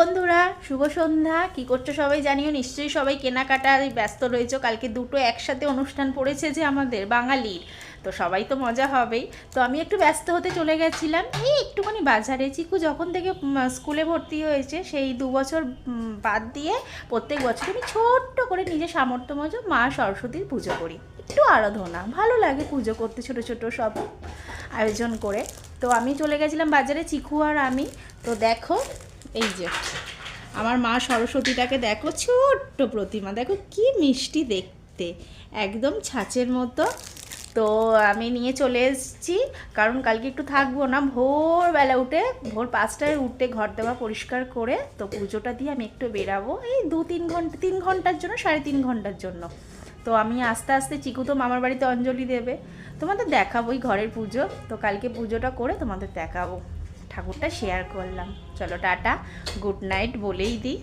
বন্ধুরা শুভ সন্ধ্যা। কি করছো সবাই জানিও, নিশ্চয়ই সবাই কেনাকাটায় ব্যস্ত রয়েছো। কালকে দুটো একসাথে অনুষ্ঠান পড়েছে যে আমাদের বাঙালির, তো সবাই তো মজা হবেই। তো আমি একটু ব্যস্ত হতে চলে গেছিলাম এই একটুখানি বাজারে। চিকু যখন থেকে স্কুলে ভর্তি হয়েছে সেই 2 বছর বাদ দিয়ে প্রত্যেক বছর আমি ছোট্ট করে নিজের সামর্থ্য মতো মা সরস্বতীর পুজো করি। একটু আরাধনা ভালো লাগে পুজো করতে, ছোটো ছোটো সব আয়োজন করে। তো আমি চলে গেছিলাম বাজারে, চিকু আর আমি। তো দেখো এই যে আমার মা সরস্বতীটাকে দেখো, ছোট্ট প্রতিমা, দেখো কি মিষ্টি দেখতে, একদম ছাঁচের মতো। তো আমি নিয়ে চলে এসেছি, কারণ কালকে একটু থাকবো না। ভোরবেলা উঠে ভোর 5টায় উঠে ঘর দেওয়া পরিষ্কার করে তো পুজোটা দিয়ে আমি একটু বেরাবো এই 2-3 ঘন্টা, 3 ঘন্টার জন্য, 3.5 ঘন্টার জন্য। তো আমি আস্তে আস্তে, চিকু তো মামার বাড়িতে অঞ্জলি দেবে, তোমাদের দেখাবোই ঘরের পুজো। তো কালকে পুজোটা করে তোমাদের দেখাবো, ঠাকুরটা শেয়ার করলাম। চলো টাটা, গুড নাইট বলেই দিই।